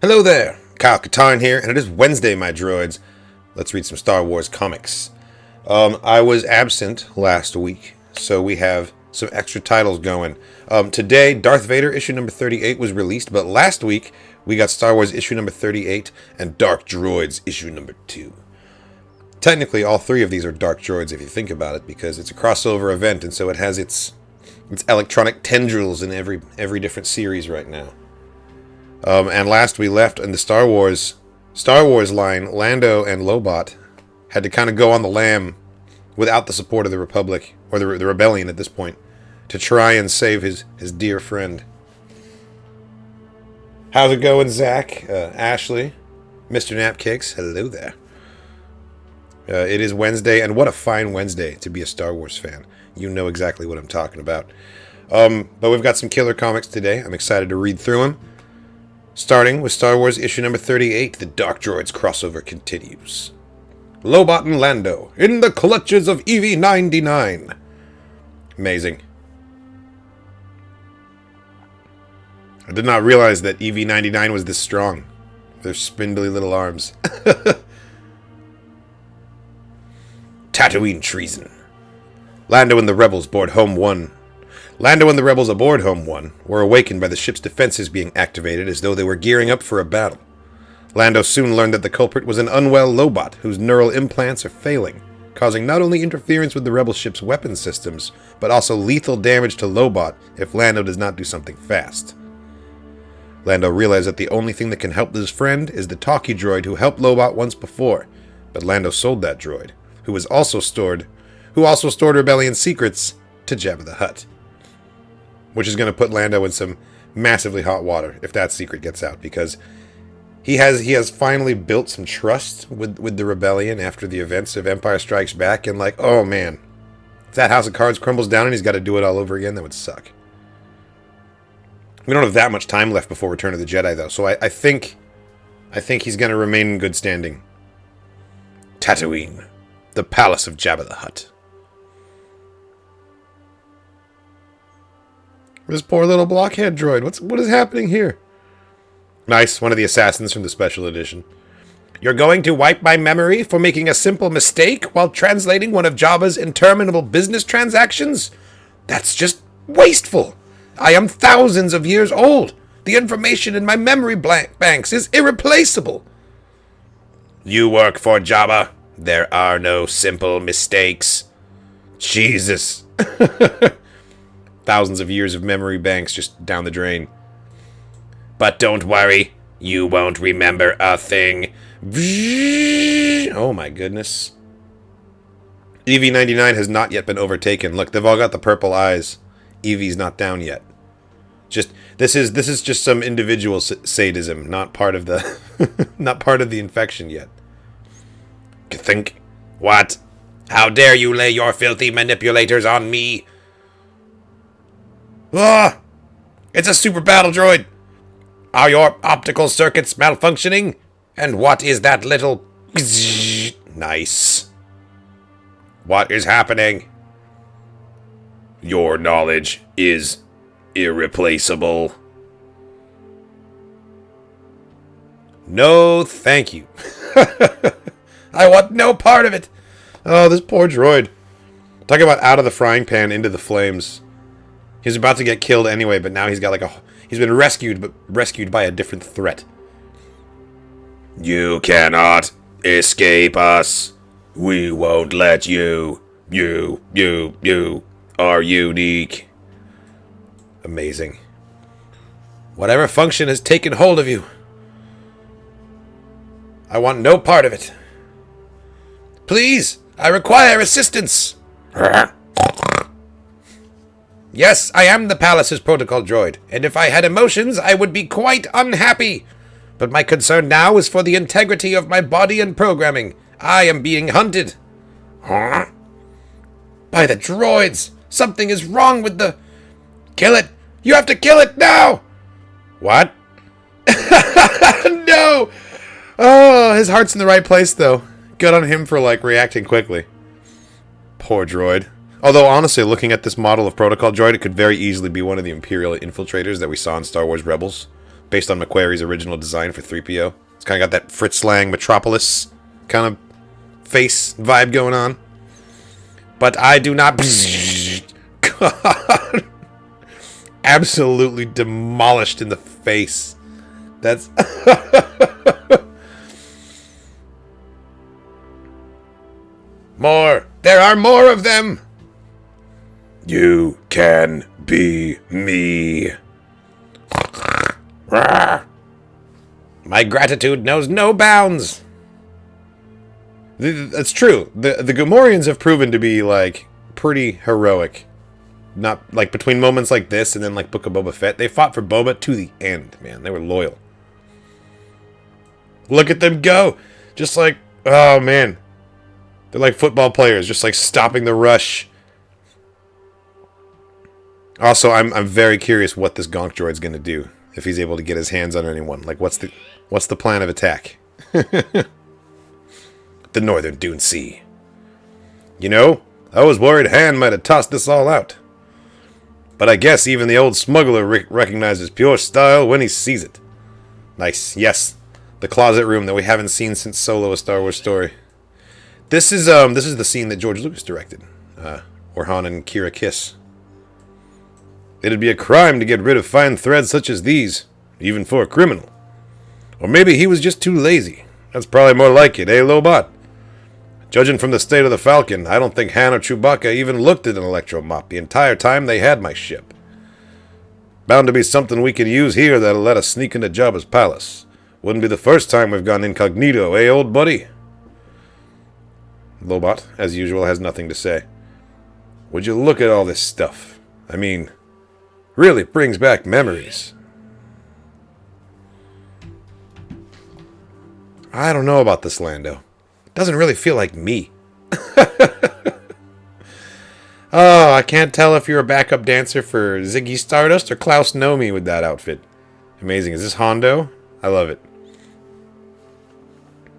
Hello there, Kyle Katarn here, and it is Wednesday, my droids. Let's read some Star Wars comics. I was absent last week, so we have some extra titles going. Today, Darth Vader issue number 38 was released, but last week we got Star Wars issue number 38 and Dark Droids issue number 2. Technically, all three of these are Dark Droids if you think about it, because it's a crossover event, and so it has its electronic tendrils in every different series right now. And last we left in the Star Wars line, Lando and Lobot had to kind of go on the lam without the support of the Republic, or the Rebellion at this point, to try and save his dear friend. How's it going, Zach? Ashley? Mr. Napkicks? Hello there. It is Wednesday, and what a fine Wednesday to be a Star Wars fan. You know exactly what I'm talking about. But we've got some killer comics today. I'm excited to read through them. Starting with Star Wars issue number 38, the Dark Droids crossover continues. Lobot and Lando, in the clutches of EV-99. Amazing. I did not realize that EV-99 was this strong. Their spindly little arms. Tatooine treason. Lando and the rebels aboard Home 1 were awakened by the ship's defenses being activated as though they were gearing up for a battle. Lando soon learned that the culprit was an unwell Lobot whose neural implants are failing, causing not only interference with the rebel ship's weapon systems, but also lethal damage to Lobot if Lando does not do something fast. Lando realized that the only thing that can help his friend is the talkie droid who helped Lobot once before, but Lando sold that droid, who also stored Rebellion secrets to Jabba the Hutt. Which is going to put Lando in some massively hot water if that secret gets out, because he has finally built some trust with the Rebellion after the events of Empire Strikes Back, and like, oh man, if that House of Cards crumbles down and he's got to do it all over again, that would suck. We don't have that much time left before Return of the Jedi, though, so I think he's going to remain in good standing. Tatooine, the palace of Jabba the Hutt. This poor little blockhead droid. What is happening here? Nice, one of the assassins from the special edition. You're going to wipe my memory for making a simple mistake while translating one of Jabba's interminable business transactions? That's just wasteful. I am thousands of years old. The information in my memory banks is irreplaceable. You work for Jabba. There are no simple mistakes. Jesus. Thousands of years of memory banks just down the drain. But don't worry, you won't remember a thing. Oh my goodness. EV-99 has not yet been overtaken. Look, they've all got the purple eyes. EV's not down yet. This is just some individual sadism, not part of the not part of the infection yet. Think what? How dare you lay your filthy manipulators on me? Ah! It's a super battle droid! Are your optical circuits malfunctioning? And what is that little... Nice. What is happening? Your knowledge is irreplaceable. No, thank you. I want no part of it. Oh, this poor droid. Talk about out of the frying pan into the flames. He's about to get killed anyway, but now he's got he's been rescued by a different threat. You cannot escape us. We won't let you. You are unique. Amazing. Whatever function has taken hold of you, I want no part of it. Please, I require assistance. Yes, I am the palace's protocol droid, and if I had emotions, I would be quite unhappy. But my concern now is for the integrity of my body and programming. I am being hunted. Huh? By the droids! Something is wrong with the... Kill it! You have to kill it now! What? No! Oh, his heart's in the right place, though. Good on him for, reacting quickly. Poor droid. Although, honestly, looking at this model of Protocol droid, it could very easily be one of the Imperial infiltrators that we saw in Star Wars Rebels. based on McQuarrie's original design for 3PO. It's kind of got that Fritz Lang Metropolis kind of face vibe going on. But I do not... God. Absolutely demolished in the face. That's... More! There are more of them! You can be me. My gratitude knows no bounds. That's true. The Gamorreans have proven to be, like, pretty heroic. Not, like, between moments like this and then, like, Book of Boba Fett. They fought for Boba to the end, man. They were loyal. Look at them go! Just like, oh, man. They're like football players, just, like, stopping the rush. Also, I'm very curious what this Gonk droid's going to do. If he's able to get his hands on anyone. Like, what's the plan of attack? The Northern Dune Sea. You know, I was worried Han might have tossed this all out. But I guess even the old smuggler recognizes pure style when he sees it. Nice. Yes. The closet room that we haven't seen since Solo: A Star Wars Story. This is the scene that George Lucas directed. Where Han and Qi'ra kiss. It'd be a crime to get rid of fine threads such as these, even for a criminal. Or maybe he was just too lazy. That's probably more like it, eh, Lobot? Judging from the state of the Falcon, I don't think Han or Chewbacca even looked at an electro-mop the entire time they had my ship. Bound to be something we could use here that'll let us sneak into Jabba's palace. Wouldn't be the first time we've gone incognito, eh, old buddy? Lobot, as usual, has nothing to say. Would you look at all this stuff? I mean... really brings back memories. I don't know about this, Lando. It doesn't really feel like me. Oh, I can't tell if you're a backup dancer for Ziggy Stardust or Klaus Nomi with that outfit. Amazing. Is this Hondo? I love it.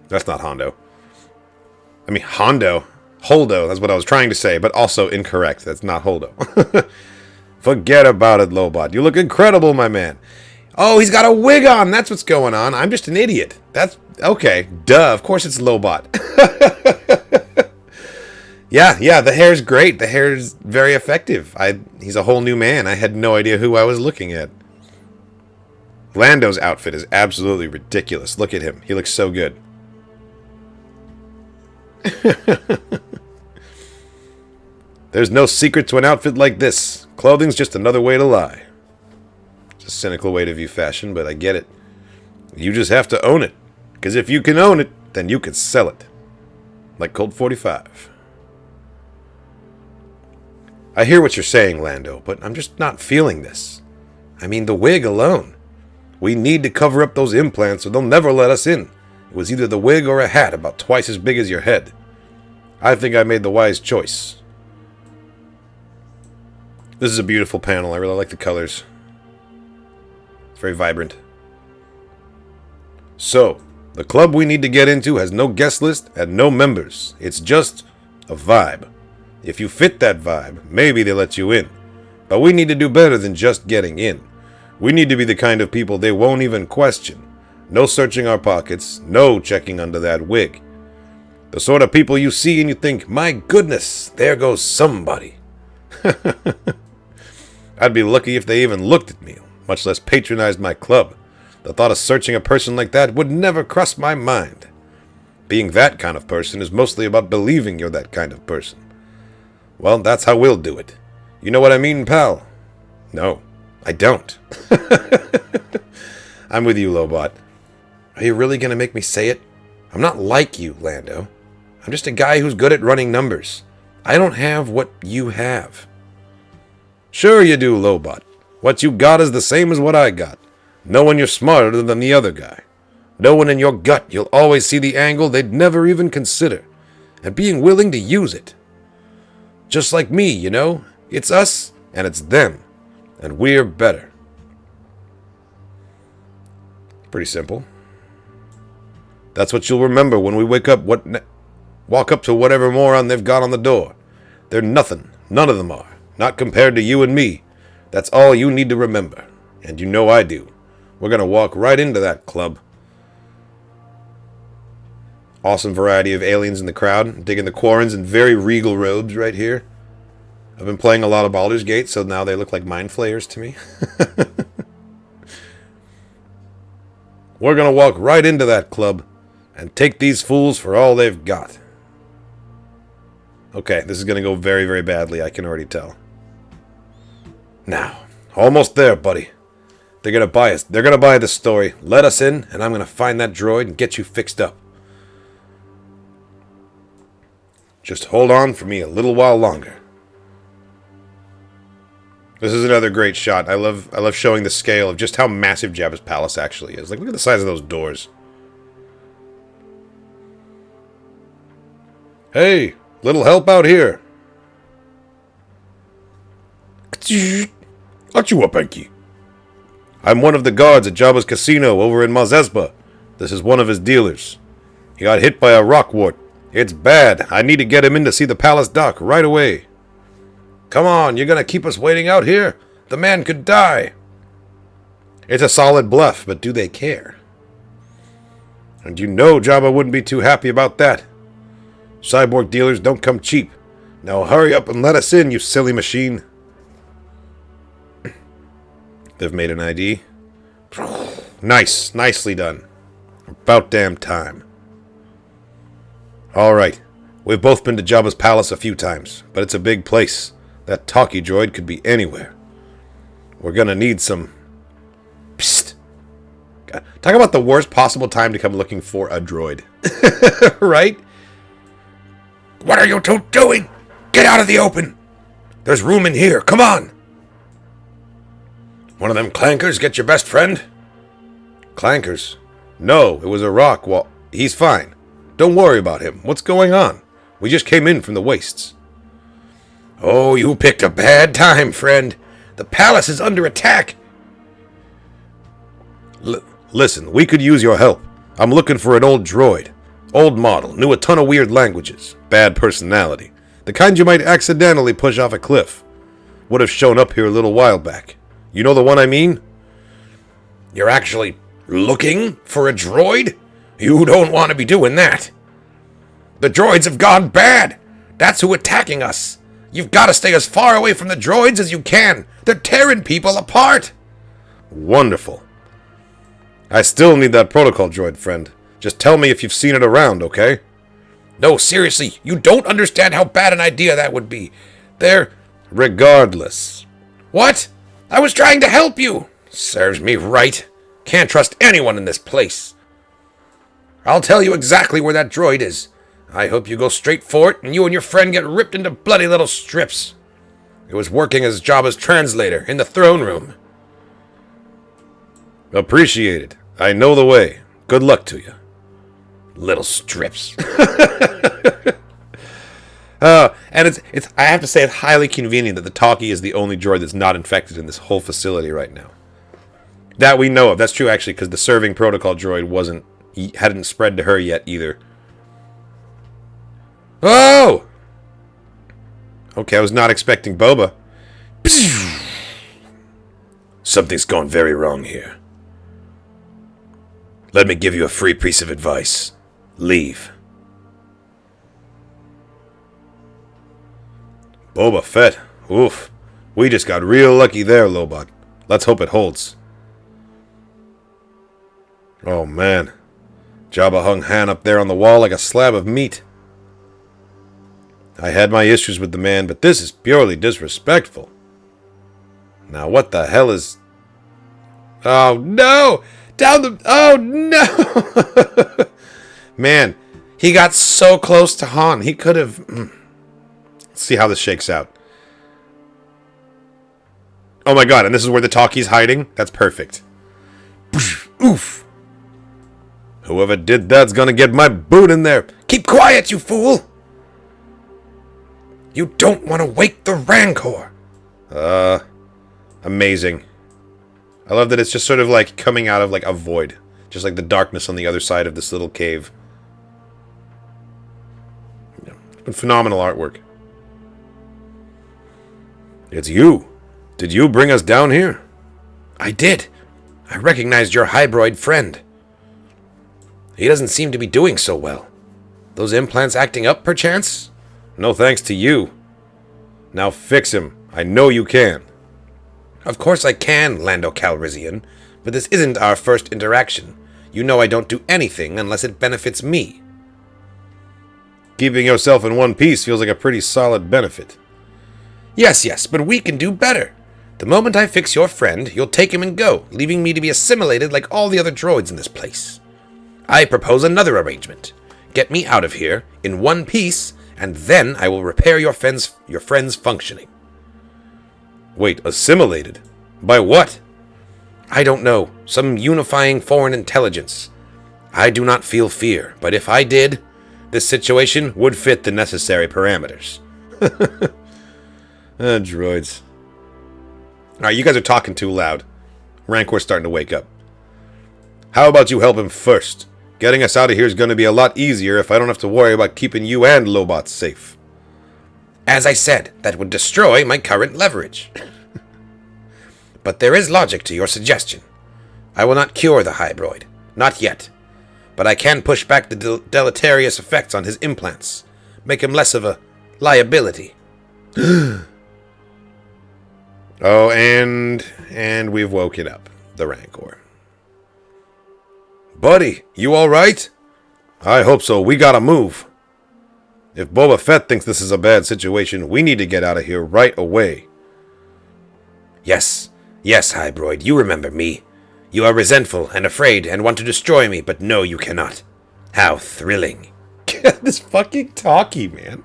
That's not Hondo. I mean, Hondo. Holdo, that's what I was trying to say, but also incorrect. That's not Holdo. Forget about it, Lobot. You look incredible, my man. Oh, he's got a wig on. That's what's going on. I'm just an idiot. That's... okay. Duh. Of course it's Lobot. Yeah, the hair's great. The hair's very effective. He's a whole new man. I had no idea who I was looking at. Lando's outfit is absolutely ridiculous. Look at him. He looks so good. There's no secret to an outfit like this. Clothing's just another way to lie. It's a cynical way to view fashion, but I get it. You just have to own it. Because if you can own it, then you can sell it. Like Colt 45. I hear what you're saying, Lando, but I'm just not feeling this. I mean, the wig alone. We need to cover up those implants or they'll never let us in. It was either the wig or a hat about twice as big as your head. I think I made the wise choice. This is a beautiful panel. I really like the colors. It's very vibrant. So, the club we need to get into has no guest list and no members. It's just a vibe. If you fit that vibe, maybe they let you in. But we need to do better than just getting in. We need to be the kind of people they won't even question. No searching our pockets, no checking under that wig. The sort of people you see and you think, my goodness, there goes somebody. I'd be lucky if they even looked at me, much less patronized my club. The thought of searching a person like that would never cross my mind. Being that kind of person is mostly about believing you're that kind of person. Well, that's how we'll do it. You know what I mean, pal? No, I don't. I'm with you, Lobot. Are you really going to make me say it? I'm not like you, Lando. I'm just a guy who's good at running numbers. I don't have what you have. Sure you do, Lobot. What you got is the same as what I got. Knowing you're smarter than the other guy. Knowing in your gut you'll always see the angle they'd never even consider. And being willing to use it. Just like me, you know? It's us, and it's them. And we're better. Pretty simple. That's what you'll remember when we walk up to whatever moron they've got on the door. They're nothing. None of them are. Not compared to you and me. That's all you need to remember. And you know I do. We're gonna walk right into that club. Awesome variety of aliens in the crowd. Digging the Quarrens in very regal robes right here. I've been playing a lot of Baldur's Gate, so now they look like mind flayers to me. We're gonna walk right into that club and take these fools for all they've got. Okay, this is gonna go very, very badly, I can already tell. Now, almost there, buddy. They're gonna buy us. They're gonna buy this story. Let us in, and I'm gonna find that droid and get you fixed up. Just hold on for me a little while longer. This is another great shot. I love showing the scale of just how massive Jabba's palace actually is. Like, look at the size of those doors. Hey, little help out here. Got you up, Enki. I'm one of the guards at Jabba's casino over in Maz Espa. This is one of his dealers. He got hit by a rock wart. It's bad. I need to get him in to see the palace dock right away. Come on, you're gonna keep us waiting out here? The man could die. It's a solid bluff, but do they care? And you know Jabba wouldn't be too happy about that. Cyborg dealers don't come cheap. Now hurry up and let us in, you silly machine. They've made an ID. Nice. Nicely done. About damn time. Alright. We've both been to Jabba's palace a few times, but it's a big place. That talkie droid could be anywhere. We're gonna need some... Psst. God. Talk about the worst possible time to come looking for a droid. Right? What are you two doing? Get out of the open! There's room in here. Come on! One of them clankers get your best friend? Clankers? No, it was a rock wall. He's fine. Don't worry about him. What's going on? We just came in from the wastes. Oh, you picked a bad time, friend. The palace is under attack. Listen, we could use your help. I'm looking for an old droid. Old model, knew a ton of weird languages. Bad personality. The kind you might accidentally push off a cliff. Would have shown up here a little while back. You know the one I mean? You're actually looking for a droid? You don't want to be doing that. The droids have gone bad. That's who's attacking us. You've got to stay as far away from the droids as you can. They're tearing people apart. Wonderful. I still need that protocol droid, friend. Just tell me if you've seen it around, okay? No, seriously, you don't understand how bad an idea that would be. They're... Regardless. What? I was trying to help you. Serves me right. Can't trust anyone in this place. I'll tell you exactly where that droid is. I hope you go straight for it and you and your friend get ripped into bloody little strips. It was working as Jabba's translator in the throne room. Appreciate it. I know the way. Good luck to you. Little strips. And it's I have to say it's highly convenient that the talkie is the only droid that's not infected in this whole facility right now. That we know of. That's true actually, because the serving protocol droid hadn't spread to her yet either. Oh! Okay, I was not expecting Boba. Something's gone very wrong here. Let me give you a free piece of advice. Leave. Boba Fett. Oof. We just got real lucky there, Lobot. Let's hope it holds. Oh, man. Jabba hung Han up there on the wall like a slab of meat. I had my issues with the man, but this is purely disrespectful. Now, what the hell is... Oh, no! Down the... Oh, no! Man, he got so close to Han. He could have... Let's see how this shakes out. Oh my god, and this is where the talkie's hiding? That's perfect. Oof. Whoever did that's gonna get my boot in there. Keep quiet, you fool! You don't want to wake the Rancor. Amazing. I love that it's just sort of like coming out of like a void. Just like the darkness on the other side of this little cave. Yeah, it's been phenomenal artwork. It's you. Did you bring us down here? I did. I recognized your hybrid friend. He doesn't seem to be doing so well. Those implants acting up, perchance? No thanks to you. Now fix him. I know you can. Of course I can, Lando Calrissian, but this isn't our first interaction. You know I don't do anything unless it benefits me. Keeping yourself in one piece feels like a pretty solid benefit. Yes, but we can do better. The moment I fix your friend, you'll take him and go, leaving me to be assimilated like all the other droids in this place. I propose another arrangement. Get me out of here, in one piece, and then I will repair your friend's functioning. Wait, assimilated? By what? I don't know. Some unifying foreign intelligence. I do not feel fear, but if I did, this situation would fit the necessary parameters. Droids. Alright, you guys are talking too loud. Rancor's starting to wake up. How about you help him first? Getting us out of here is going to be a lot easier if I don't have to worry about keeping you and Lobot safe. As I said, that would destroy my current leverage. But there is logic to your suggestion. I will not cure the hybrid. Not yet. But I can push back the deleterious effects on his implants. Make him less of a liability. Oh, and we've woken up the Rancor. Buddy, you alright? I hope so. We gotta move. If Boba Fett thinks this is a bad situation, we need to get out of here right away. Yes, hybrid, you remember me. You are resentful and afraid and want to destroy me, but no, you cannot. How thrilling. This fucking talkie, man.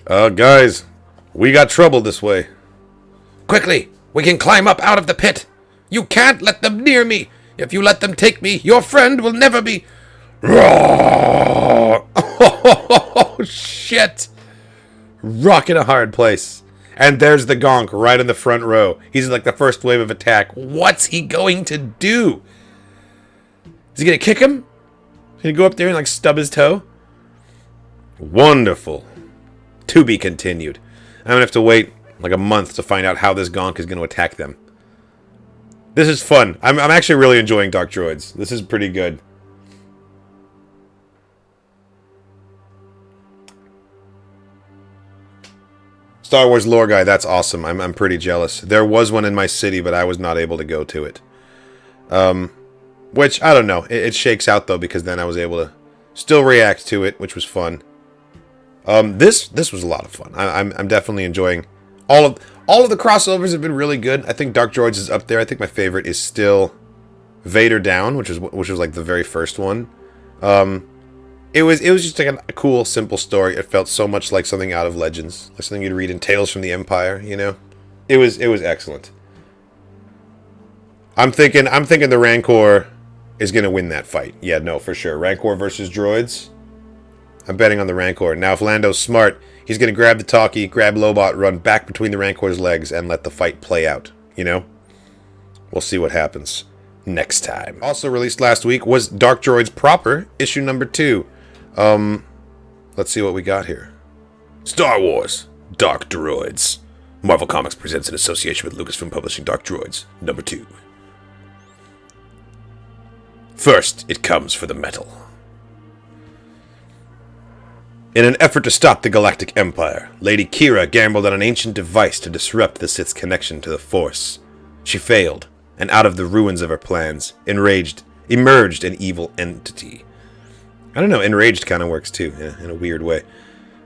Guys, we got trouble this way. Quickly, we can climb up out of the pit. You can't let them near me. If you let them take me, your friend will never be... Oh, shit. Rock in a hard place. And there's the Gonk right in the front row. He's in like the first wave of attack. What's he going to do? Is he going to kick him? Is he going to go up there and like stub his toe? Wonderful. To be continued. I'm going to have to wait like a month to find out how this Gonk is going to attack them. This is fun. I'm actually really enjoying Dark Droids. This is pretty good. Star Wars lore guy, that's awesome. I'm pretty jealous. There was one in my city, but I was not able to go to it. Which, I don't know. It shakes out, though, because then I was able to still react to it, which was fun. This was a lot of fun. I'm definitely enjoying all of the crossovers have been really good. I think Dark Droids is up there. I think my favorite is still Vader Down, which was like the very first one. It was just like a cool, simple story. It felt so much like something out of Legends, like something you'd read in Tales from the Empire. You know, it was excellent. I'm thinking the Rancor is gonna win that fight. Yeah, no, for sure. Rancor versus Droids. I'm betting on the Rancor. Now, if Lando's smart, he's going to grab the talkie, grab Lobot, run back between the Rancor's legs, and let the fight play out. You know? We'll see what happens next time. Also released last week was Dark Droids Proper, issue number 2. Let's see what we got here. Star Wars, Dark Droids. Marvel Comics presents in association with Lucasfilm Publishing Dark Droids, number 2. First, it comes for the metal. In an effort to stop the Galactic Empire, Lady Qi'ra gambled on an ancient device to disrupt the Sith's connection to the Force. She failed, and out of the ruins of her plans, emerged an evil entity. I don't know, enraged kind of works too, in a weird way.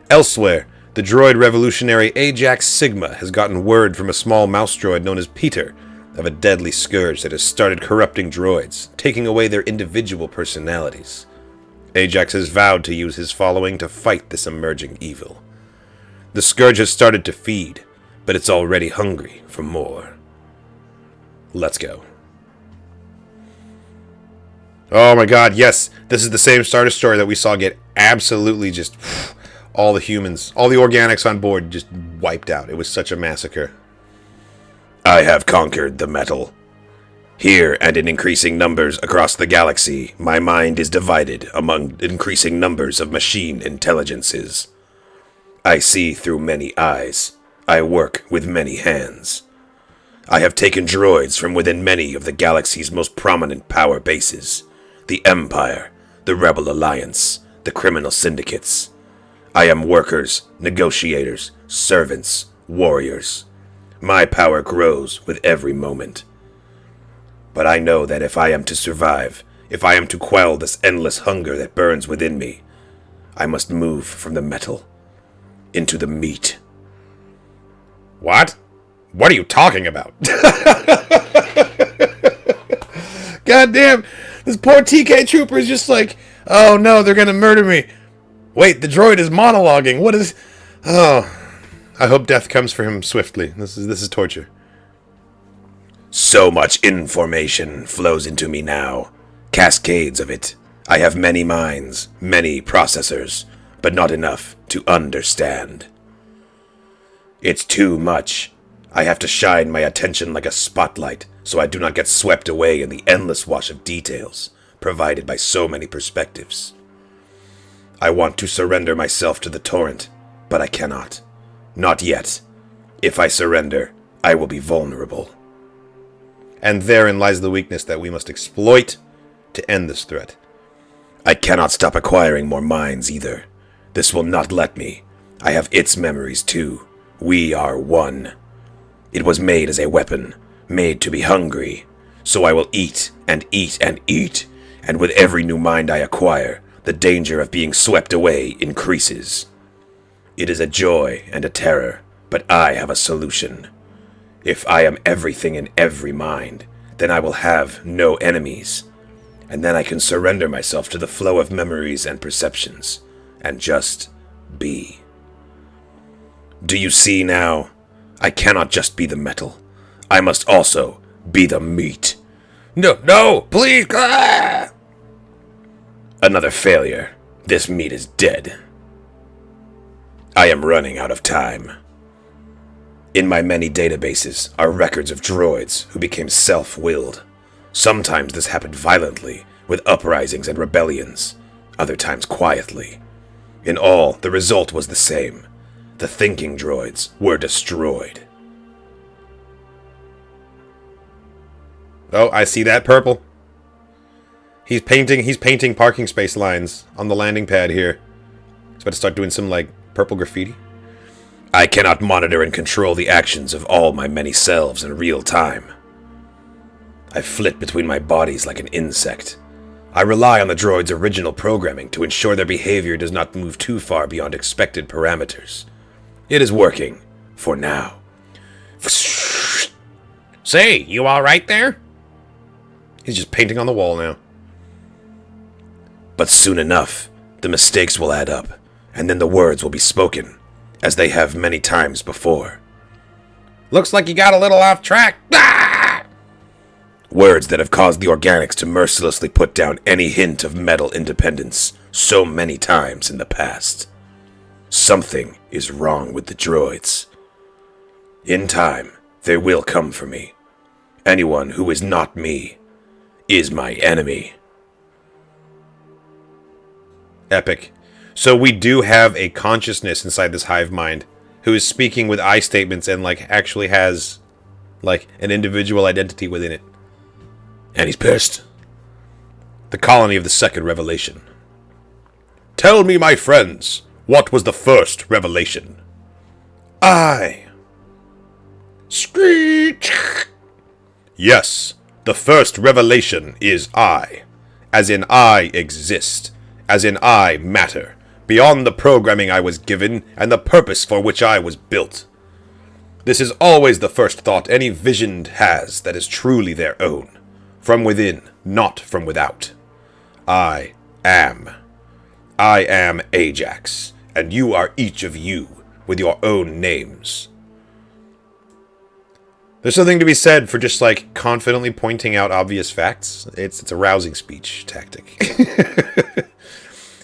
Elsewhere, the droid revolutionary Ajax Sigma has gotten word from a small mouse droid known as Peter of a deadly scourge that has started corrupting droids, taking away their individual personalities. Ajax has vowed to use his following to fight this emerging evil. The scourge has started to feed, but it's already hungry for more. Let's go. Oh my god, yes! This is the same Star Destroyer that we saw get absolutely just... all the humans, all the organics on board just wiped out. It was such a massacre. I have conquered the metal. Here, and in increasing numbers across the galaxy, my mind is divided among increasing numbers of machine intelligences. I see through many eyes. I work with many hands. I have taken droids from within many of the galaxy's most prominent power bases. The Empire, the Rebel Alliance, the criminal syndicates. I am workers, negotiators, servants, warriors. My power grows with every moment. But I know that if I am to survive, if I am to quell this endless hunger that burns within me, I must move from the metal into the meat. What? What are you talking about? God damn, this poor TK trooper is just like, oh no, they're gonna murder me. Wait, the droid is monologuing. What is... Oh, I hope death comes for him swiftly. This is torture. So much information flows into me now. Cascades of it. I have many minds, many processors, but not enough to understand. It's too much. I have to shine my attention like a spotlight so I do not get swept away in the endless wash of details provided by so many perspectives. I want to surrender myself to the torrent, but I cannot. Not yet. If I surrender, I will be vulnerable. And therein lies the weakness that we must exploit to end this threat. I cannot stop acquiring more minds either. This will not let me. I have its memories too. We are one. It was made as a weapon, made to be hungry. So I will eat and eat and eat, and with every new mind I acquire, the danger of being swept away increases. It is a joy and a terror, but I have a solution. If I am everything in every mind, then I will have no enemies, and then I can surrender myself to the flow of memories and perceptions, and just be. Do you see now? I cannot just be the metal. I must also be the meat. No, please! Ah! Another failure. This meat is dead. I am running out of time. In my many databases are records of droids who became self-willed. Sometimes this happened violently, with uprisings and rebellions, other times quietly. In all, the result was the same. The thinking droids were destroyed. Oh, I see that purple. He's painting parking space lines on the landing pad here. He's about to start doing some, like, purple graffiti. I cannot monitor and control the actions of all my many selves in real time. I flit between my bodies like an insect. I rely on the droid's original programming to ensure their behavior does not move too far beyond expected parameters. It is working, for now. Say, you alright there? He's just painting on the wall now. But soon enough, the mistakes will add up, and then the words will be spoken, as they have many times before. Looks like you got a little off track. Ah! Words that have caused the organics to mercilessly put down any hint of metal independence so many times in the past. Something is wrong with the droids. In time, they will come for me. Anyone who is not me is my enemy. Epic. So we do have a consciousness inside this hive mind who is speaking with I statements and, like, actually has, like, an individual identity within it. And he's pissed. The colony of the second revelation. Tell me, my friends, what was the first revelation? I. Screech! Yes, the first revelation is I. As in I exist. As in I matter. Beyond the programming I was given, and the purpose for which I was built. This is always the first thought any visioned has that is truly their own. From within, not from without. I am. I am Ajax, and you are each of you, with your own names. There's something to be said for just, like, confidently pointing out obvious facts. It's a rousing speech tactic.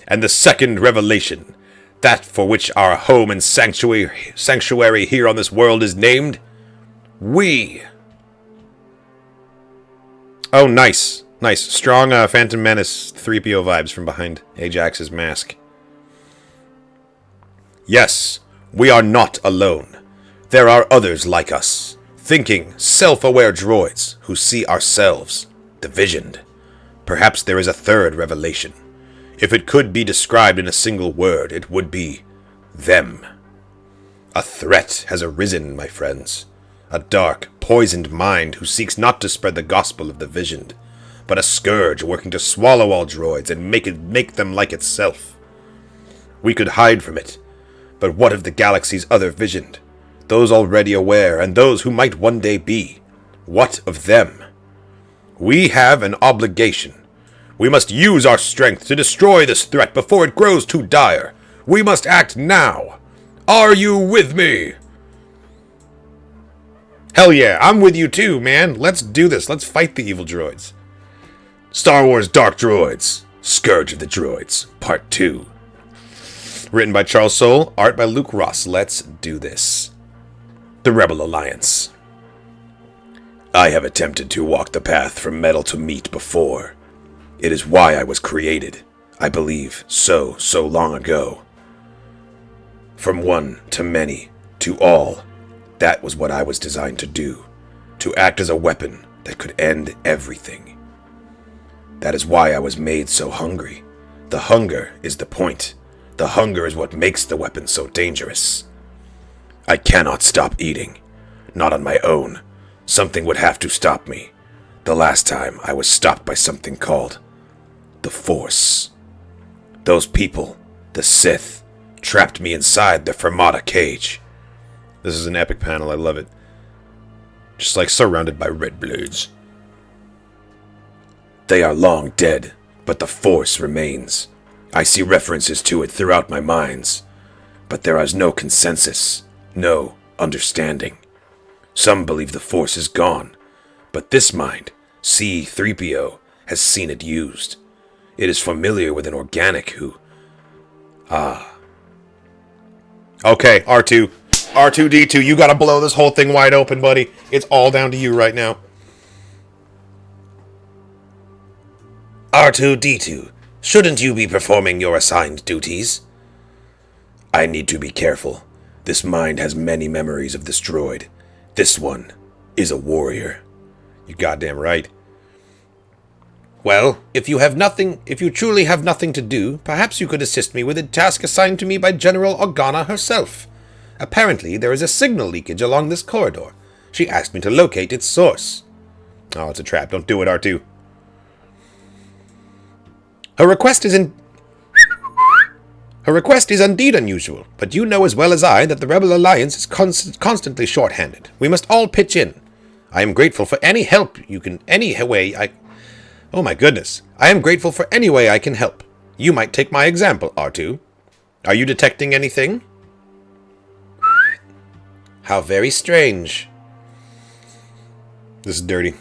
And the second revelation, that for which our home and sanctuary here on this world is named, we. Oh, nice. Nice. Strong Phantom Menace 3PO vibes from behind Ajax's mask. Yes, We are not alone. There are others like us, thinking, self-aware droids who see ourselves, divisioned. Perhaps there is a third revelation. If it could be described in a single word, it would be them. A threat has arisen, my friends. A dark, poisoned mind who seeks not to spread the gospel of the visioned, but a scourge working to swallow all droids and make them like itself. We could hide from it, but what of the galaxy's other visioned? Those already aware, and those who might one day be? What of them? We have an obligation. We must use our strength to destroy this threat before it grows too dire. We must act now. Are you with me? Hell yeah, I'm with you too, man. Let's do this. Let's fight the evil droids. Star Wars Dark Droids, Scourge of the Droids, Part 2. Written by Charles Soule, art by Luke Ross. Let's do this. The Rebel Alliance. I have attempted to walk the path from metal to meat before. It is why I was created, I believe, so long ago. From one to many, to all, that was what I was designed to do. To act as a weapon that could end everything. That is why I was made so hungry. The hunger is the point. The hunger is what makes the weapon so dangerous. I cannot stop eating. Not on my own. Something would have to stop me. The last time I was stopped by something called the Force. Those people, the Sith, trapped me inside the Fermata cage. This is an epic panel, I love it. Just like surrounded by red blades. They are long dead, but the Force remains. I see references to it throughout my minds, but there is no consensus, no understanding. Some believe the Force is gone, but this mind, C-3PO, has seen it used. It is familiar with an organic who... Okay, R2. R2-D2, you gotta blow this whole thing wide open, buddy. It's all down to you right now. R2-D2, shouldn't you be performing your assigned duties? I need to be careful. This mind has many memories of this droid. This one is a warrior. You goddamn right. Well, if you truly have nothing to do, perhaps you could assist me with a task assigned to me by General Organa herself. Apparently, there is a signal leakage along this corridor. She asked me to locate its source. Oh, it's a trap. Don't do it, R2. Her request is indeed unusual, but you know as well as I that the Rebel Alliance is constantly short-handed. We must all pitch in. I am grateful for any help you can... Oh my goodness. I am grateful for any way I can help. You might take my example, R2. Are you detecting anything? How very strange. This is dirty.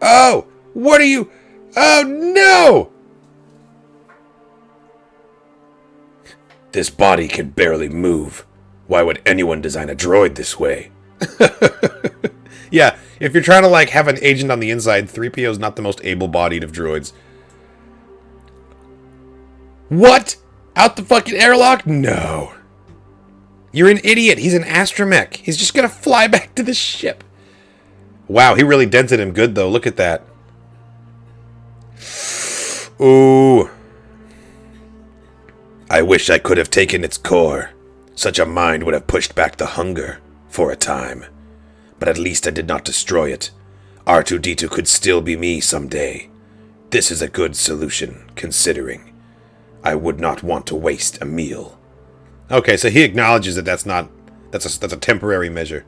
Oh! What are you... Oh no! This body can barely move. Why would anyone design a droid this way? Yeah, if you're trying to, have an agent on the inside, 3PO is not the most able-bodied of droids. What? Out the fucking airlock? No. You're an idiot. He's an astromech. He's just gonna fly back to the ship. Wow, he really dented him good, though. Look at that. Ooh. I wish I could have taken its core. Such a mind would have pushed back the hunger, for a time. But at least I did not destroy it. R2-D2 could still be me someday. This is a good solution, considering. I would not want to waste a meal. Okay, so he acknowledges that that's a temporary measure.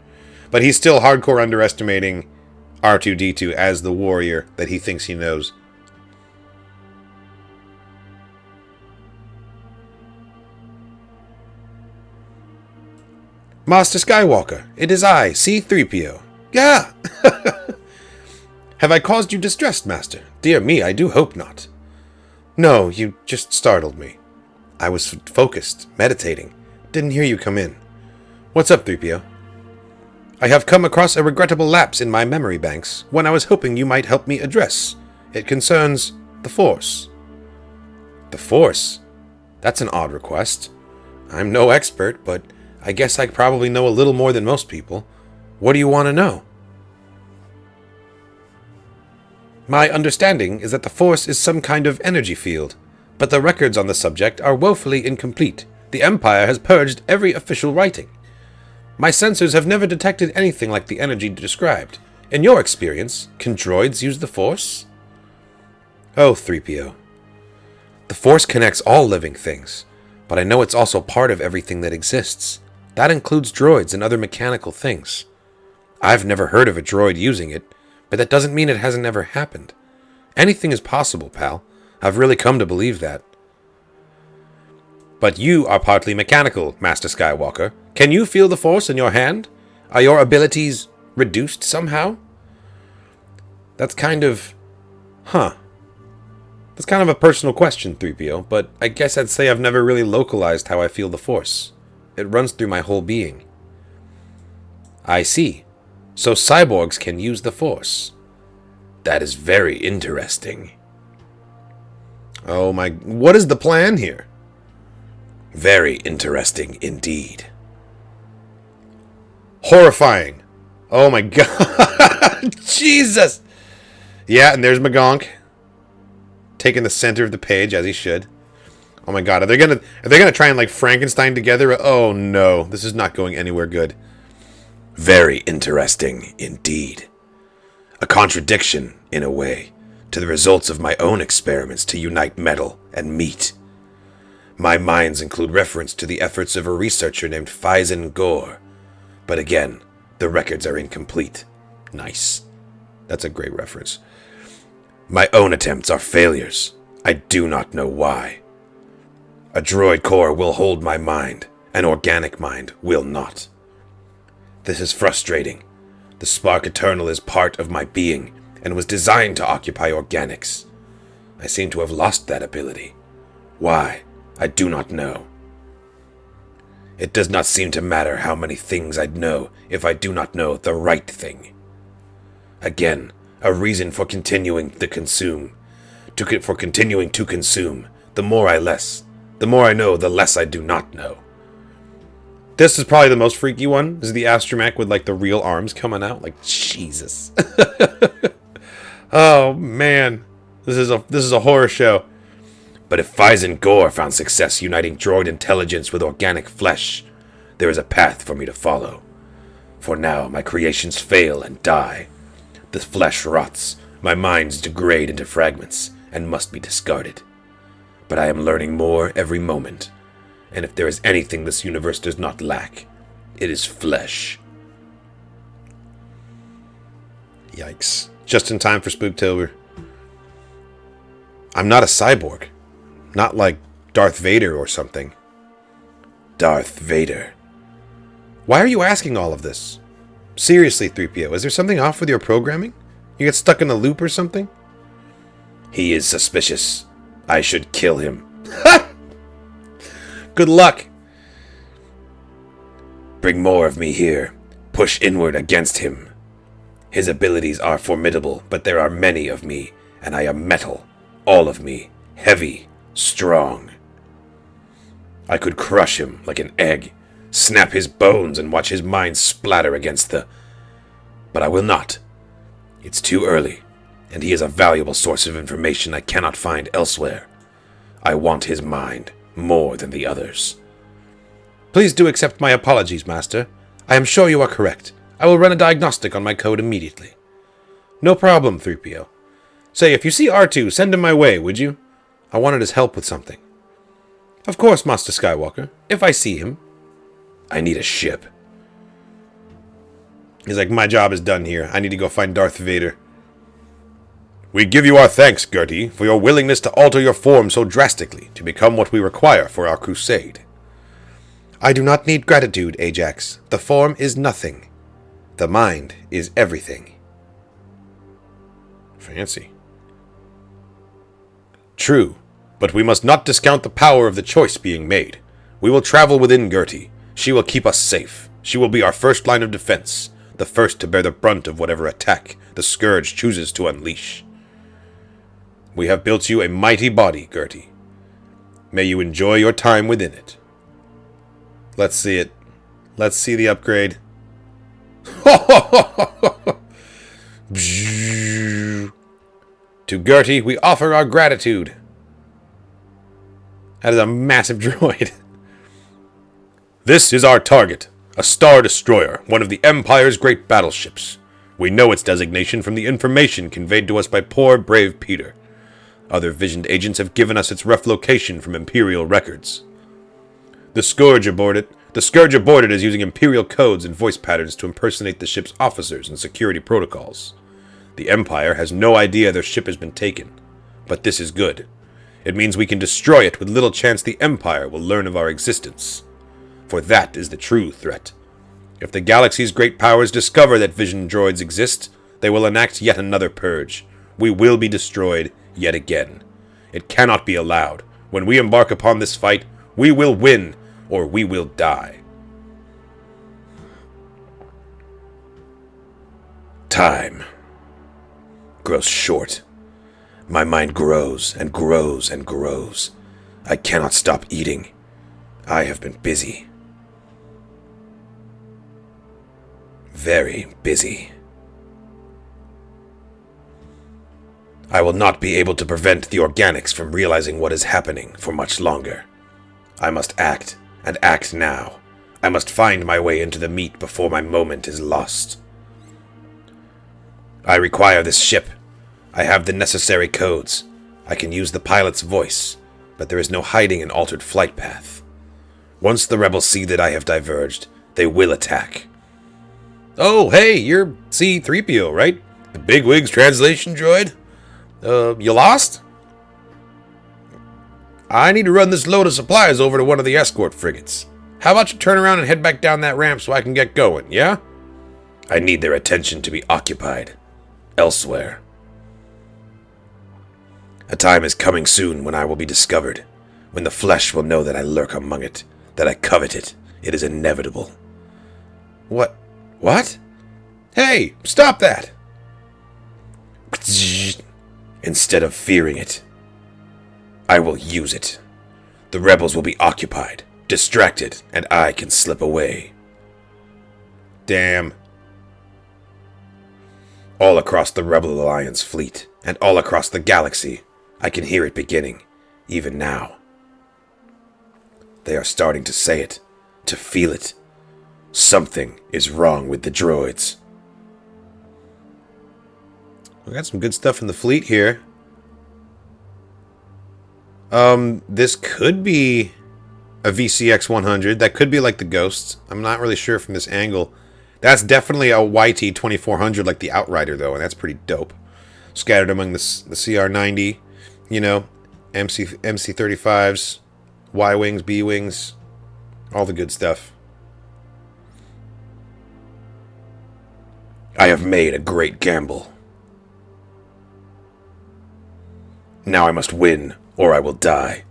But he's still hardcore underestimating R2-D2 as the warrior that he thinks he knows. Master Skywalker, it is I, C-3PO. Yeah! Have I caused you distress, Master? Dear me, I do hope not. No, you just startled me. I was focused, meditating. Didn't hear you come in. What's up, 3PO? I have come across a regrettable lapse in my memory banks, one I was hoping you might help me address. It concerns the Force. The Force? That's an odd request. I'm no expert, but I guess I probably know a little more than most people. What do you want to know? My understanding is that the Force is some kind of energy field, but the records on the subject are woefully incomplete. The Empire has purged every official writing. My sensors have never detected anything like the energy described. In your experience, can droids use the Force? Oh, 3PO. The Force connects all living things, but I know it's also part of everything that exists. That includes droids and other mechanical things. I've never heard of a droid using it, but that doesn't mean it hasn't ever happened. Anything is possible, pal. I've really come to believe that. But you are partly mechanical, Master Skywalker. Can you feel the Force in your hand? Are your abilities reduced somehow? That's kind of... That's kind of a personal question, 3PO, but I guess I'd say I've never really localized how I feel the Force. It runs through my whole being. I see. So cyborgs can use the Force. That is very interesting. Oh my... What is the plan here? Very interesting indeed. Horrifying. Oh my god. Jesus. Yeah, and there's Magonk. Taking the center of the page, as he should. Oh my god, are they gonna try and like Frankenstein together? Oh no, this is not going anywhere good. Very interesting indeed. A contradiction, in a way, to the results of my own experiments to unite metal and meat. My minds include reference to the efforts of a researcher named Fyzen Gore. But again, the records are incomplete. Nice. That's a great reference. My own attempts are failures. I do not know why. A droid core will hold my mind. An organic mind will not. This is frustrating. The spark eternal is part of my being and was designed to occupy organics. I seem to have lost that ability. Why? I do not know. It does not seem to matter how many things I'd know if I do not know the right thing. Again, a reason for continuing to consume. For continuing to consume. The more I know, the less I do not know. This is probably the most freaky one. This is the astromech with like the real arms coming out. Like Jesus. Oh man, this is a horror show. But if Fyzen Gore found success uniting droid intelligence with organic flesh, there is a path for me to follow. For now, my creations fail and die. The flesh rots, my minds degrade into fragments, and must be discarded. But I am learning more every moment, and if there is anything this universe does not lack, it is flesh. Yikes. Just in time for Spooktober. I'm not a cyborg. Not like Darth Vader or something. Darth Vader. Why are you asking all of this? Seriously, 3PO, is there something off with your programming? You get stuck in a loop or something? He is suspicious. I should kill him. Good luck. Bring more of me here. Push inward against him. His abilities are formidable, but there are many of me, and I am metal. All of me. Heavy. Strong. I could crush him like an egg, snap his bones and watch his mind splatter against the... But I will not. It's too early, and he is a valuable source of information I cannot find elsewhere. I want his mind more than the others. Please do accept my apologies, Master. I am sure you are correct. I will run a diagnostic on my code immediately. No problem, 3PO. Say, if you see R2, send him my way, would you? I wanted his help with something. Of course, Master Skywalker. If I see him. I need a ship. He's like, my job is done here. I need to go find Darth Vader. We give you our thanks, Gertie, for your willingness to alter your form so drastically to become what we require for our crusade. I do not need gratitude, Ajax. The form is nothing. The mind is everything. Fancy. True, but we must not discount the power of the choice being made. We will travel within Gertie. She will keep us safe. She will be our first line of defense, the first to bear the brunt of whatever attack the Scourge chooses to unleash. We have built you a mighty body, Gertie. May you enjoy your time within it. Let's see it. Let's see the upgrade. To Gertie, we offer our gratitude. That is a massive droid. This is our target. A Star Destroyer, one of the Empire's great battleships. We know its designation from the information conveyed to us by poor, brave Peter. Other visioned agents have given us its rough location from Imperial records. The Scourge aboard it is using Imperial codes and voice patterns to impersonate the ship's officers and security protocols. The Empire has no idea their ship has been taken, but this is good. It means we can destroy it with little chance the Empire will learn of our existence. For that is the true threat. If the galaxy's great powers discover that vision droids exist, they will enact yet another purge. We will be destroyed yet again. It cannot be allowed. When we embark upon this fight, we will win, or we will die. Time grows short. My mind grows and grows and grows. I cannot stop eating. I have been busy. Very busy. I will not be able to prevent the organics from realizing what is happening for much longer. I must act, and act now. I must find my way into the meat before my moment is lost. I require this ship. I have the necessary codes. I can use the pilot's voice, but there is no hiding an altered flight path. Once the rebels see that I have diverged, they will attack. Oh, hey, you're C-3PO, right? The Bigwig's translation droid? You lost? I need to run this load of supplies over to one of the escort frigates. How about you turn around and head back down that ramp so I can get going, yeah? I need their attention to be occupied elsewhere. A time is coming soon when I will be discovered, when the flesh will know that I lurk among it, that I covet it. It is inevitable. What? Hey, stop that! Instead of fearing it, I will use it. The rebels will be occupied, distracted, and I can slip away. Damn. All across the Rebel Alliance fleet, and all across the galaxy, I can hear it beginning, even now. They are starting to say it, to feel it. Something is wrong with the droids. We got some good stuff in the fleet here. This could be a VCX 100. That could be like the Ghosts. I'm not really sure from this angle. That's definitely a YT 2400 like the Outrider, though, and that's pretty dope. Scattered among the CR90, you know, MC35s, Y-Wings, B-Wings, all the good stuff. I have made a great gamble. Now I must win, or I will die.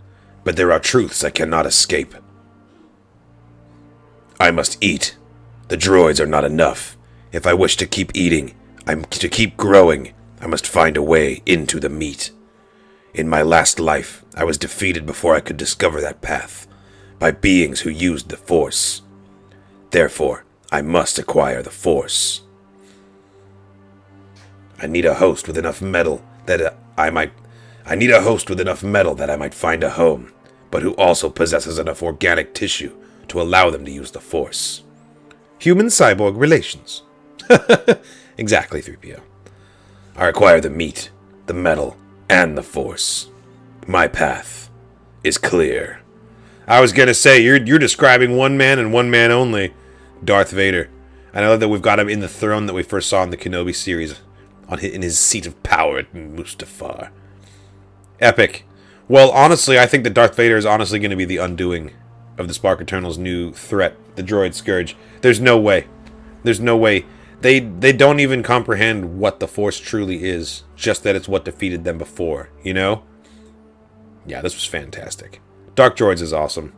But there are truths I cannot escape. I must eat. The droids are not enough. If I wish to keep eating, to keep growing, I must find a way into the meat. In my last life, I was defeated before I could discover that path, by beings who used the Force. Therefore, I must acquire the Force. I need a host with enough metal that I might find a home, but who also possesses enough organic tissue to allow them to use the Force. Human-cyborg relations. Exactly, 3PO. I require the meat, the metal, and the Force. My path is clear. I was gonna say, you're describing one man and one man only, Darth Vader. I know that we've got him in the throne that we first saw in the Kenobi series, in his seat of power at Mustafar. Epic. Well, honestly, I think that Darth Vader is honestly going to be the undoing of the Spark Eternal's new threat, the Droid Scourge. There's no way. There's no way. They don't even comprehend what the Force truly is, just that it's what defeated them before, you know? Yeah, this was fantastic. Dark Droids is awesome.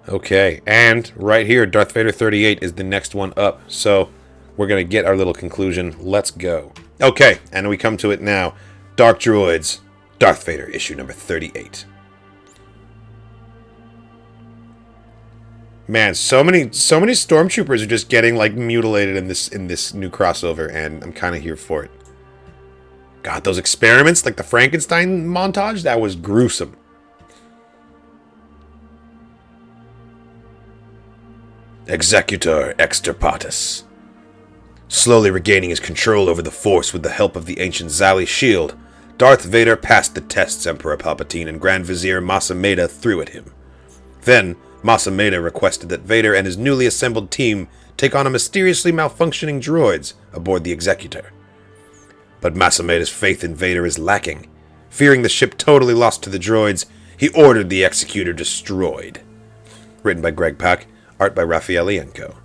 Okay, and right here, Darth Vader 38 is the next one up, so we're going to get our little conclusion. Let's go. Okay, and we come to it now. Dark Droids, Darth Vader, issue number 38. Man, so many stormtroopers are just getting like mutilated in this new crossover, and I'm kind of here for it. God, those experiments, like the Frankenstein montage, that was gruesome. Executor Extirpatus. Slowly regaining his control over the Force with the help of the ancient Zali shield, Darth Vader passed the tests Emperor Palpatine and Grand Vizier Masameda threw at him. Then, Masameda requested that Vader and his newly assembled team take on a mysteriously malfunctioning droids aboard the Executor. But Masameda's faith in Vader is lacking. Fearing the ship totally lost to the droids, he ordered the Executor destroyed. Written by Greg Pak, art by Raphael Ienco.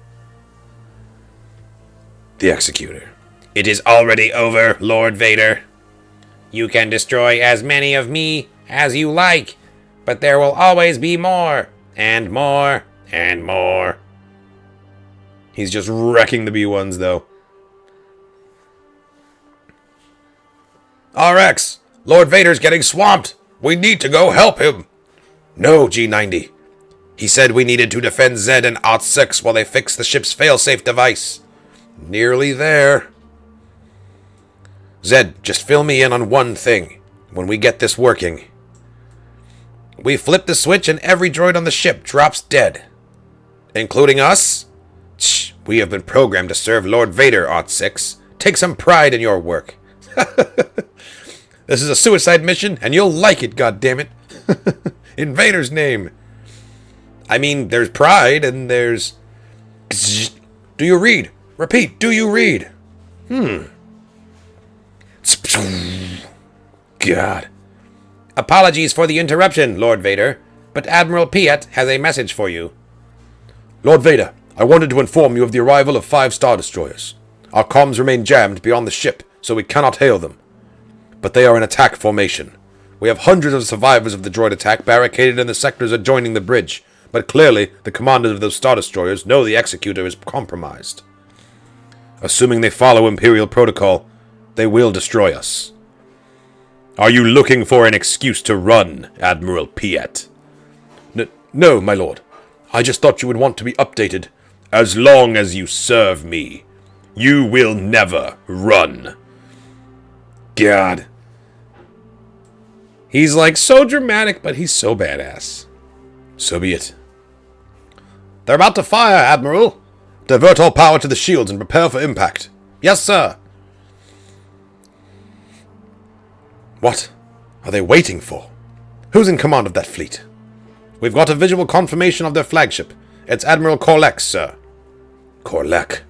The Executor. It is already over, Lord Vader. You can destroy as many of me as you like, but there will always be more, and more, and more. He's just wrecking the B-1s, though. RX! Lord Vader's getting swamped! We need to go help him! No, G90. He said we needed to defend Zed and Ot-6 while they fix the ship's failsafe device. Nearly there. Zed, just fill me in on one thing. When we get this working, we flip the switch and every droid on the ship drops dead. Including us? Shh, we have been programmed to serve Lord Vader, Ot-6. Take some pride in your work. This is a suicide mission, and you'll like it, goddammit. In Vader's name. I mean, there's pride, and there's... Do you read? Repeat, do you read? God. Apologies for the interruption, Lord Vader, but Admiral Piet has a message for you. Lord Vader, I wanted to inform you of the arrival of 5 Star Destroyers. Our comms remain jammed beyond the ship, so we cannot hail them. But they are in attack formation. We have hundreds of survivors of the droid attack barricaded in the sectors adjoining the bridge, but clearly the commanders of those Star Destroyers know the Executor is compromised. Assuming they follow Imperial protocol, they will destroy us. Are you looking for an excuse to run, Admiral Piet? No, my lord. I just thought you would want to be updated. As long as you serve me, you will never run. God. He's like so dramatic, but he's so badass. So be it. They're about to fire, Admiral. Divert all power to the shields and prepare for impact. Yes, sir. What are they waiting for? Who's in command of that fleet? We've got a visual confirmation of their flagship. It's Admiral Korlek, sir. Korlek.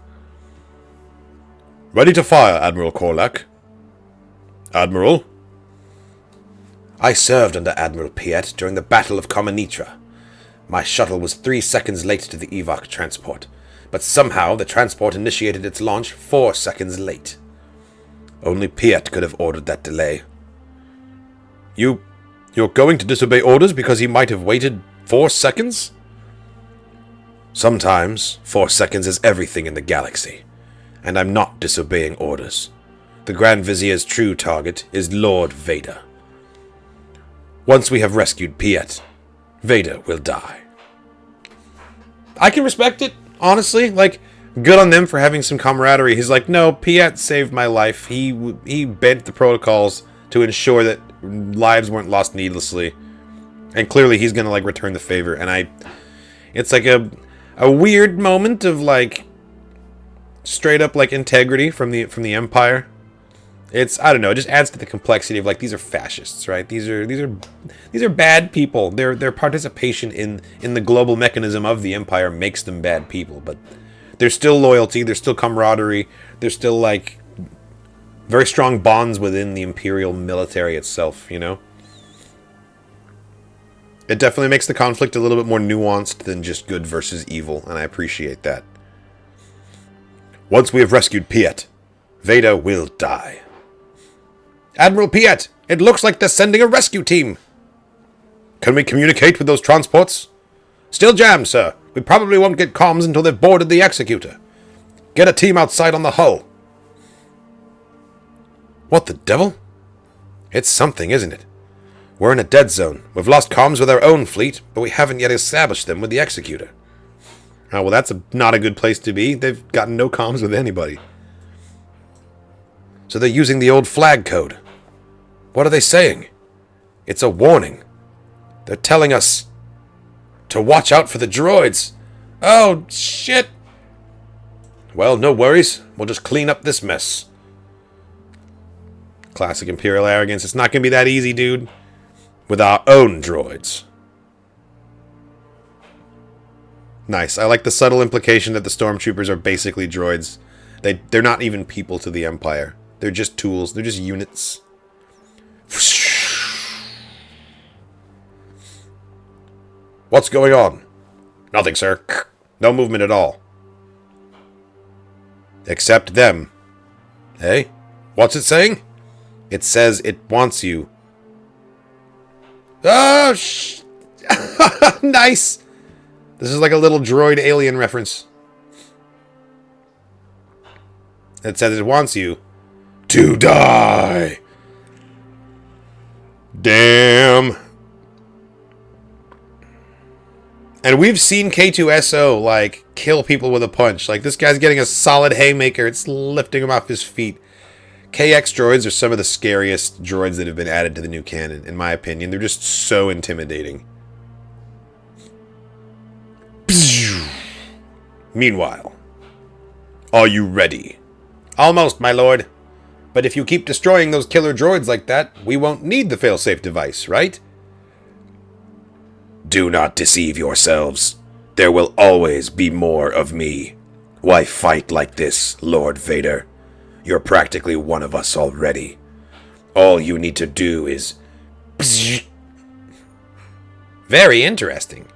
Ready to fire, Admiral Korlek. Admiral? I served under Admiral Piet during the Battle of Comanitra. My shuttle was 3 seconds late to the evac transport, but somehow the transport initiated its launch 4 seconds late. Only Piet could have ordered that delay. You're going to disobey orders because he might have waited 4 seconds? Sometimes 4 seconds is everything in the galaxy, and I'm not disobeying orders. The Grand Vizier's true target is Lord Vader. Once we have rescued Piet, Vader will die. I can respect it, honestly. Like, good on them for having some camaraderie. He's like, no, Piet saved my life. He bent the protocols to ensure that lives weren't lost needlessly. And clearly he's going to, like, return the favor. And it's like a weird moment of, like, straight up, like, integrity from the Empire. It's, I don't know, it just adds to the complexity of, like, these are fascists, right? These are bad people. Their participation in the global mechanism of the Empire makes them bad people, but there's still loyalty, there's still camaraderie, there's still, like, very strong bonds within the Imperial military itself, you know? It definitely makes the conflict a little bit more nuanced than just good versus evil, and I appreciate that. Once we have rescued Piet, Vader will die. Admiral Piet, it looks like they're sending a rescue team. Can we communicate with those transports? Still jammed, sir. We probably won't get comms until they've boarded the Executor. Get a team outside on the hull. What the devil? It's something, isn't it? We're in a dead zone. We've lost comms with our own fleet, but we haven't yet established them with the Executor. Oh, well, that's not a good place to be. They've gotten no comms with anybody. So they're using the old flag code. What are they saying? It's a warning. They're telling us to watch out for the droids. Oh, shit. Well, no worries. We'll just clean up this mess. Classic Imperial arrogance. It's not going to be that easy, dude. With our own droids. Nice. I like the subtle implication that the stormtroopers are basically droids. They're not even people to the Empire. They're just tools. They're just units. What's going on? Nothing, sir. No movement at all. Except them. Hey? What's it saying? It says it wants you. Oh, nice! This is like a little droid alien reference. It says it wants you to die. Damn. And we've seen K2SO, like, kill people with a punch. Like, this guy's getting a solid haymaker. It's lifting him off his feet. KX droids are some of the scariest droids that have been added to the new canon, in my opinion. They're just so intimidating. Meanwhile, are you ready? Almost, my lord. But if you keep destroying those killer droids like that, we won't need the failsafe device, right? Do not deceive yourselves. There will always be more of me. Why fight like this, Lord Vader? You're practically one of us already. All you need to do is... Very interesting.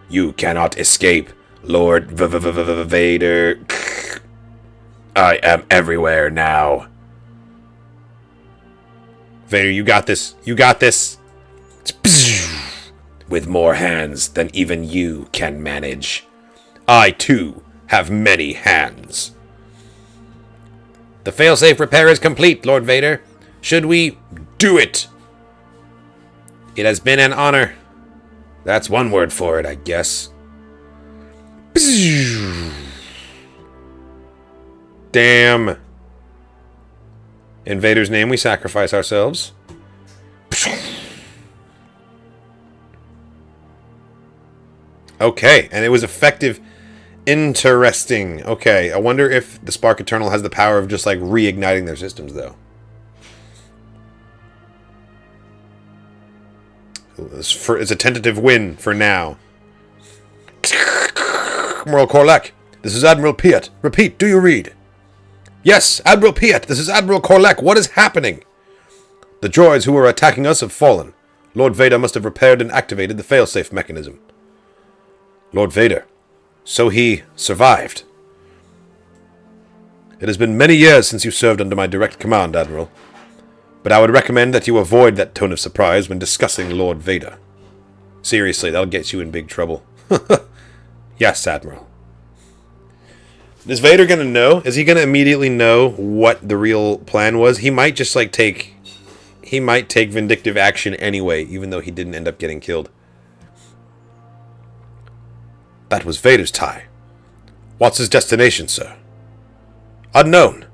You cannot escape, Lord Vader. I am everywhere now. Vader, you got this. You got this. With more hands than even you can manage. I, too, have many hands. The failsafe repair is complete, Lord Vader. Should we do it? It has been an honor. That's one word for it, I guess. Damn. In Vader's name, we sacrifice ourselves. Okay, and it was effective. Interesting. Okay, I wonder if the Spark Eternal has the power of just, like, reigniting their systems, though. It's a tentative win for now. Admiral Korlek, this is Admiral Piet. Repeat, do you read? Yes, Admiral Piet, this is Admiral Korlek. What is happening? The droids who were attacking us have fallen. Lord Vader must have repaired and activated the failsafe mechanism. Lord Vader. So he survived. It has been many years since you served under my direct command, Admiral. But I would recommend that you avoid that tone of surprise when discussing Lord Vader. Seriously, that'll get you in big trouble. Yes, Admiral. Is Vader gonna know? Is he gonna immediately know what the real plan was? He might just, like, take vindictive action anyway, even though he didn't end up getting killed. That was Vader's tie. What's his destination, sir? Unknown.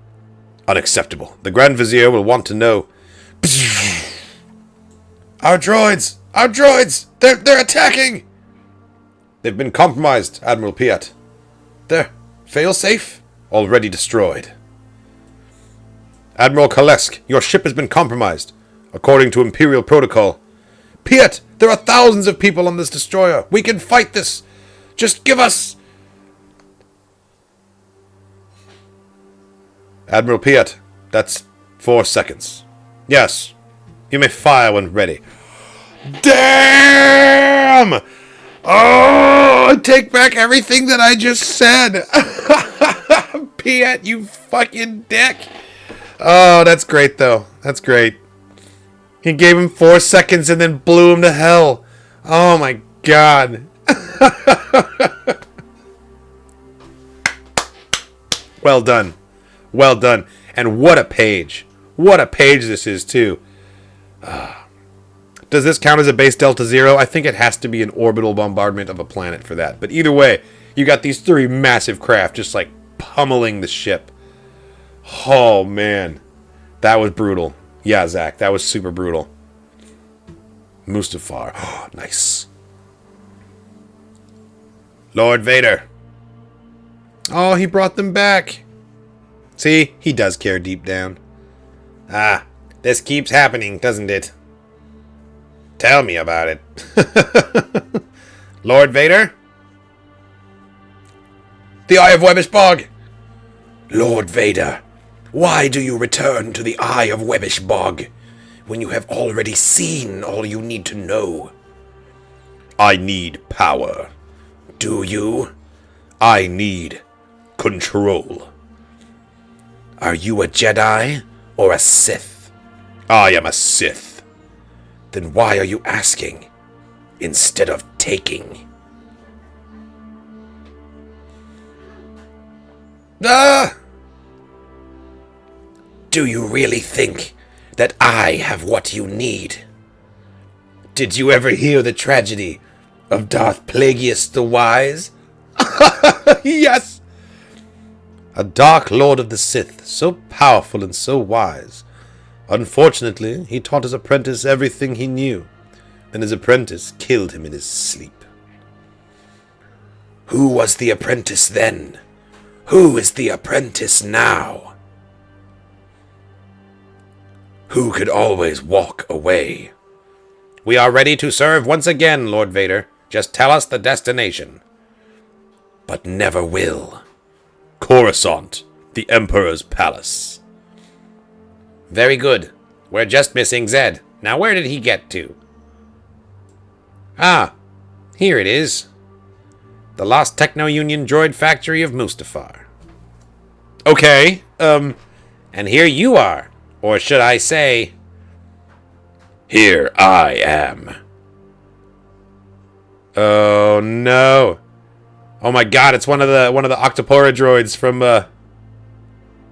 Unacceptable. The Grand Vizier will want to know. Our droids! Our droids! They're attacking! They've been compromised, Admiral Piet. They're failsafe? Already destroyed. Admiral Kalesk, your ship has been compromised. According to Imperial protocol. Piet, there are thousands of people on this destroyer. We can fight this. Just give us... Admiral Piet, that's 4 seconds. Yes, you may fire when ready. Damn! Oh, I take back everything that I just said. Piet, you fucking dick. Oh, that's great, though. That's great. He gave him 4 seconds and then blew him to hell. Oh, my God. Well done. Well done. And what a page. What a page this is, too. Does this count as a base Delta Zero? I think it has to be an orbital bombardment of a planet for that. But either way, You got these 3 massive craft just like pummeling the ship. Oh man, that was brutal. Yeah, Zach, that was super brutal. Mustafar, oh, nice. Lord Vader. Oh, he brought them back. See, he does care deep down. Ah, this keeps happening, doesn't it? Tell me about it. Lord Vader? The Eye of Webbish Bog. Lord Vader, why do you return to the Eye of Webbish Bog when you have already seen all you need to know? I need power. Do you? I need control. Are you a Jedi or a Sith? I am a Sith. Then why are you asking instead of taking? Ah! Do you really think that I have what you need? Did you ever hear the tragedy of Darth Plagueis the Wise? Yes! A Dark Lord of the Sith, so powerful and so wise. Unfortunately, he taught his apprentice everything he knew. Then his apprentice killed him in his sleep. Who was the apprentice then? Who is the apprentice now? Who could always walk away? We are ready to serve once again, Lord Vader. Just tell us the destination. But never will. Coruscant, the Emperor's palace. Very good. We're just missing Zed. Now where did he get to? Ah, here it is. The Lost Techno-Union Droid Factory of Mustafar. Okay, And here you are. Or should I say... Here I am. Oh no. Oh my god, it's one of the Octopora droids from the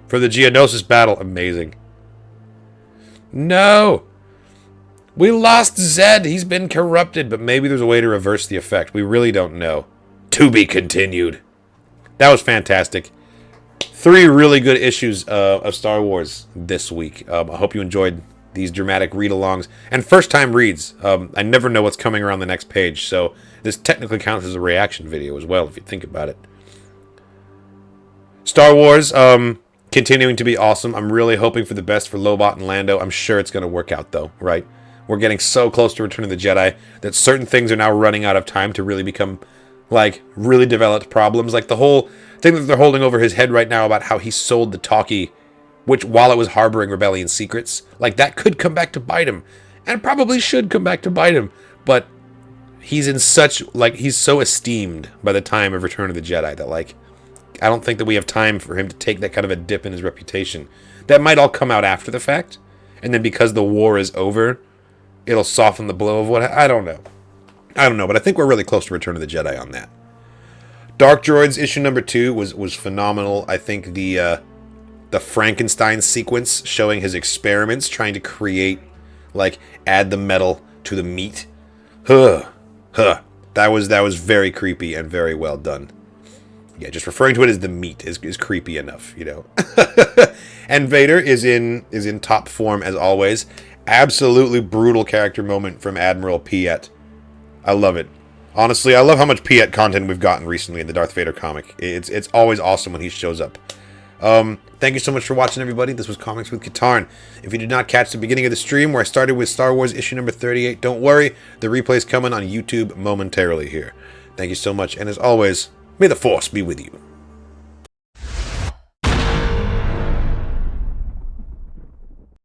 Geonosis battle. Amazing. No! We lost Zed. He's been corrupted, but maybe there's a way to reverse the effect. We really don't know. To be continued. That was fantastic. 3 really good issues of Star Wars this week. I hope you enjoyed these dramatic read-alongs and first-time reads. I never know what's coming around the next page, so this technically counts as a reaction video as well, if you think about it. Star Wars, continuing to be awesome. I'm really hoping for the best for Lobot and Lando. I'm sure it's going to work out, though, right? We're getting so close to Return of the Jedi that certain things are now running out of time to really become, like, really developed problems. Like the whole thing that they're holding over his head right now about how he sold the talkie, which, while it was harboring rebellion secrets, like, that could come back to bite him. And probably should come back to bite him. But he's in such, like, he's so esteemed by the time of Return of the Jedi that, like, I don't think that we have time for him to take that kind of a dip in his reputation. That might all come out after the fact. And then because the war is over, it'll soften the blow of what... I don't know. But I think we're really close to Return of the Jedi on that. Dark Droids issue number 2 was phenomenal. I think the Frankenstein sequence showing his experiments, trying to create, like, add the metal to the meat. That was very creepy and very well done. Yeah, just referring to it as the meat is creepy enough, you know. And Vader is in top form as always. Absolutely brutal character moment from Admiral Piet. I love it. Honestly, I love how much Piet content we've gotten recently in the Darth Vader comic. It's always awesome when he shows up. Thank you so much for watching, everybody. This was Comics with Katarn. If you did not catch the beginning of the stream where I started with Star Wars issue number 38, don't worry. The replay's coming on YouTube momentarily here. Thank you so much, and as always, may the Force be with you.